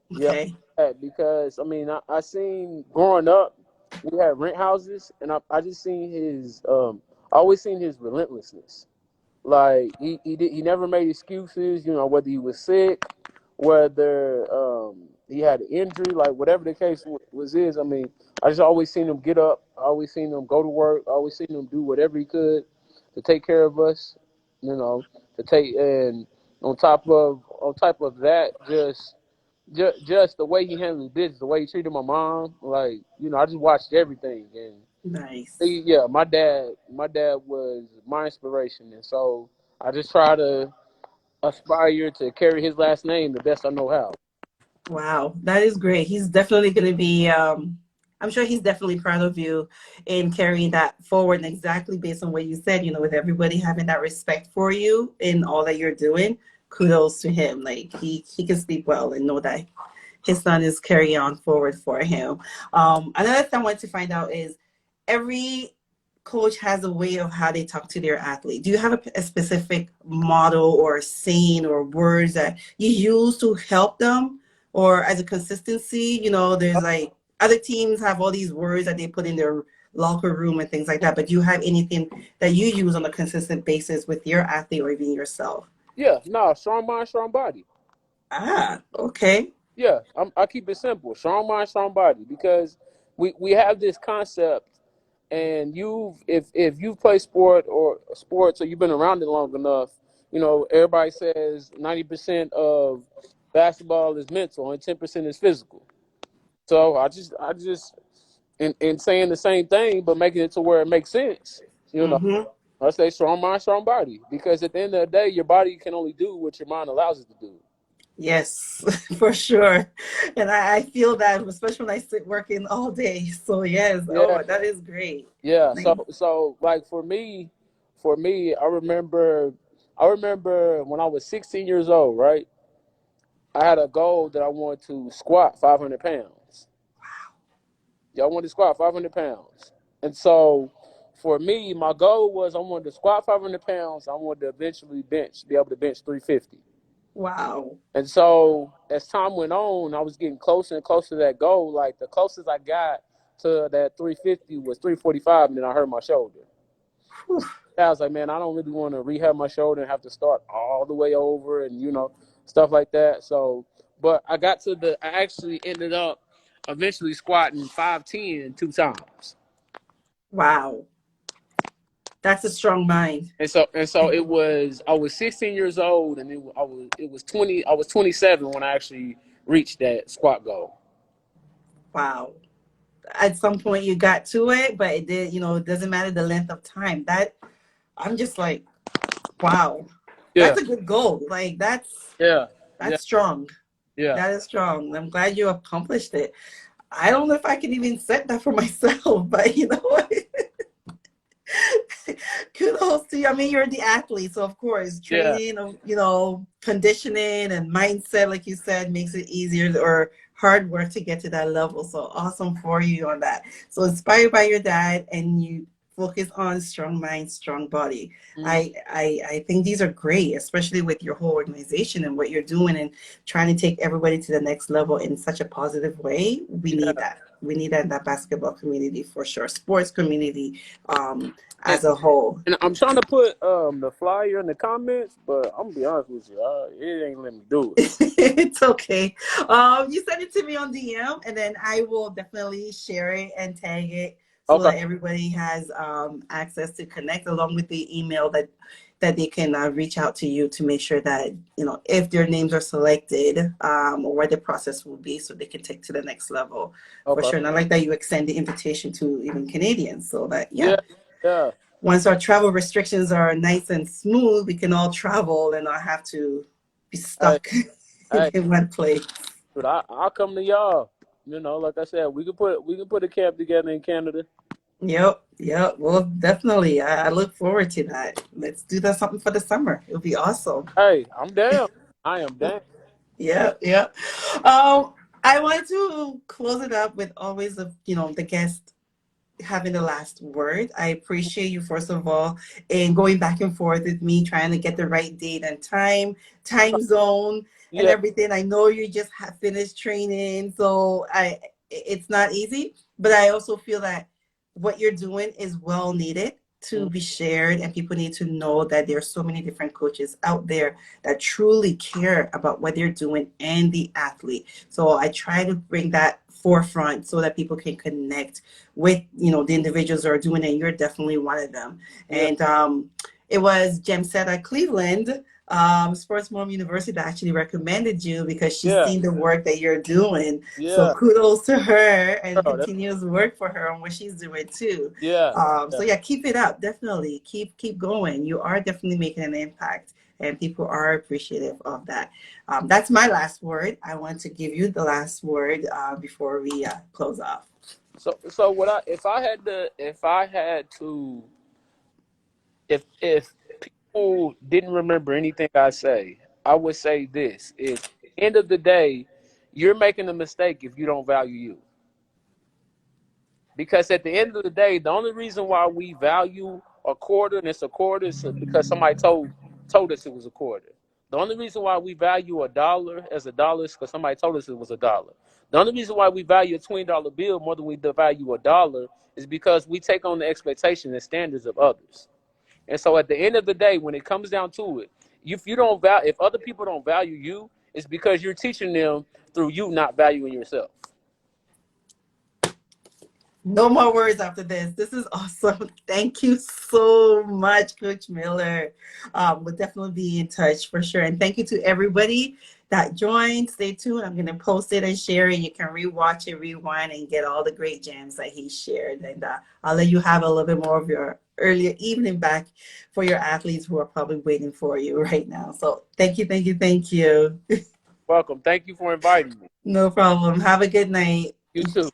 Speaker 2: Yeah,
Speaker 1: Okay.
Speaker 2: because I mean, I seen growing up, we had rent houses, and I just seen his I always seen his relentlessness. Like he never made excuses. Whether he was sick, whether he had an injury, like whatever the case was is. I mean, I just always seen him get up. I always seen him go to work. I always seen him do whatever he could to take care of us. You know, to take and on top of that, just the way he handled business, the way he treated my mom. Like I just watched everything and.
Speaker 1: Nice.
Speaker 2: Yeah, my dad was my inspiration, and so I just try to aspire to carry his last name the best I know how.
Speaker 1: Wow, that is great. He's definitely going to be, I'm sure he's definitely proud of you in carrying that forward. And exactly based on what you said, with everybody having that respect for you in all that you're doing, kudos to him. Like he can sleep well and know that his son is carrying on forward for him. Another thing I wanted to find out is every coach has a way of how they talk to their athlete. Do you have a specific model or saying or words that you use to help them, or as a consistency? There's like other teams have all these words that they put in their locker room and things like that. But do you have anything that you use on a consistent basis with your athlete or even yourself?
Speaker 2: Yeah, no, strong mind, strong body.
Speaker 1: Ah, okay.
Speaker 2: Yeah, I keep it simple: strong mind, strong body, because we have this concept, and if you've played sports or you've been around it long enough, everybody says 90% of basketball is mental and 10% is physical. So I just in saying the same thing but making it to where it makes sense. You know,
Speaker 1: Mm-hmm.
Speaker 2: I say strong mind, strong body, because at the end of the day, your body can only do what your mind allows it to do.
Speaker 1: Yes, for sure. And I feel that, especially when I sit working all day. So yes,
Speaker 2: Yeah,
Speaker 1: oh, that is great.
Speaker 2: yeah.
Speaker 1: Like,
Speaker 2: So like for me, I remember when I was 16 years old, right? I had a goal that I wanted to squat 500 pounds. Yeah, I wanted to squat 500 pounds. And so for me, my goal was I wanted to squat 500 pounds. I wanted to eventually be able to bench 350.
Speaker 1: wow.
Speaker 2: And so as time went on, I was getting closer and closer to that goal. Like the closest I got to that 350 was 345, and then I hurt my shoulder.
Speaker 1: Whew.
Speaker 2: I was like, man, I don't really want to rehab my shoulder and have to start all the way over and stuff like that. So, but I actually ended up eventually squatting 510 2 times.
Speaker 1: Wow. That's a strong mind.
Speaker 2: And so I was 16 years old, and I was 27 when I actually reached that squat goal.
Speaker 1: Wow. At some point you got to it, but it doesn't matter the length of time. That I'm just like, wow.
Speaker 2: Yeah,
Speaker 1: That's a good goal. Like
Speaker 2: yeah, yeah,
Speaker 1: that's strong.
Speaker 2: yeah.
Speaker 1: That is strong. I'm glad you accomplished it. I don't know if I can even set that for myself, but you know what? Kudos to you. I mean, you're the athlete, so of course,
Speaker 2: Yeah.
Speaker 1: training, conditioning and mindset, like you said, makes it easier or hard work to get to that level. So awesome for you on that. So inspired by your dad, and you focus on strong mind, strong body.
Speaker 2: Mm,
Speaker 1: I think these are great, especially with your whole organization and what you're doing and trying to take everybody to the next level in such a positive way. We need
Speaker 2: yeah.
Speaker 1: that. We need that in that basketball community for sure. Sports community.
Speaker 2: And,
Speaker 1: As a whole.
Speaker 2: and I'm trying to put the flyer in the comments, but I'm gonna be honest with you, it ain't let me do it.
Speaker 1: It's okay. You send it to me on DM, and then I will definitely share it and tag it so
Speaker 2: Okay.
Speaker 1: that everybody has access to connect, along with the email that they can reach out to you to make sure that if their names are selected, or what the process will be, so they can take to the next level for
Speaker 2: Okay.
Speaker 1: sure. And I like that you extend the invitation to even Canadians, so that
Speaker 2: Yeah. Yeah.
Speaker 1: once our travel restrictions are nice and smooth, we can all travel and not have to be
Speaker 2: Hey,
Speaker 1: stuck
Speaker 2: hey,
Speaker 1: in one place.
Speaker 2: but I'll come to y'all. Like I said, we can put a camp together in Canada.
Speaker 1: Yep, yep. Well, definitely. I look forward to that. Let's do that something for the summer. It'll be awesome.
Speaker 2: Hey, I'm down. I am down.
Speaker 1: Yeah, yeah. I wanted to close it up with always the guest having the last word. I appreciate you, first of all, in going back and forth with me, trying to get the right date and time zone, and
Speaker 2: Yeah.
Speaker 1: everything. I know you just have finished training, so it's not easy, but I also feel that what you're doing is well needed to
Speaker 2: Mm,
Speaker 1: be shared, and people need to know that there are so many different coaches out there that truly care about what they're doing and the athlete. So I try to bring that forefront so that people can connect with the individuals who are doing it. You're definitely one of them.
Speaker 2: yeah.
Speaker 1: And it was Jamsetta Cleveland, Sports Mom University, that actually recommended you because she's
Speaker 2: Yeah.
Speaker 1: seen the work that you're doing. So
Speaker 2: Yeah.
Speaker 1: kudos to her, and
Speaker 2: Girl, that's,
Speaker 1: continuous work for her on what she's doing too.
Speaker 2: yeah.
Speaker 1: So
Speaker 2: Yeah.
Speaker 1: yeah, keep it up. Definitely keep going. You are definitely making an impact, and people are appreciative of that. That's my last word. I want to give you the last word before we close off.
Speaker 2: So what if people didn't remember anything I say, I would say this is end of the day, you're making a mistake if you don't value you. Because at the end of the day, the only reason why we value a quarter and it's a quarter is because somebody told us it was a quarter. The only reason why we value a dollar as a dollar is because somebody told us it was a dollar. The only reason why we value a $20 bill more than we value a dollar is because we take on the expectations and standards of others. And so at the end of the day, when it comes down to it, if other people don't value you, it's because you're teaching them through you not valuing yourself.
Speaker 1: No more words after this. This is awesome. Thank you so much, Coach Miller. We'll definitely be in touch for sure. And thank you to everybody that joined. Stay tuned. I'm going to post it and share it. You can rewatch it, rewind, and get all the great gems that he shared. And I'll let you have a little bit more of your earlier evening back for your athletes who are probably waiting for you right now. So thank you, thank you, thank you.
Speaker 2: Welcome. Thank you for inviting me.
Speaker 1: No problem. Have a good night.
Speaker 2: You too.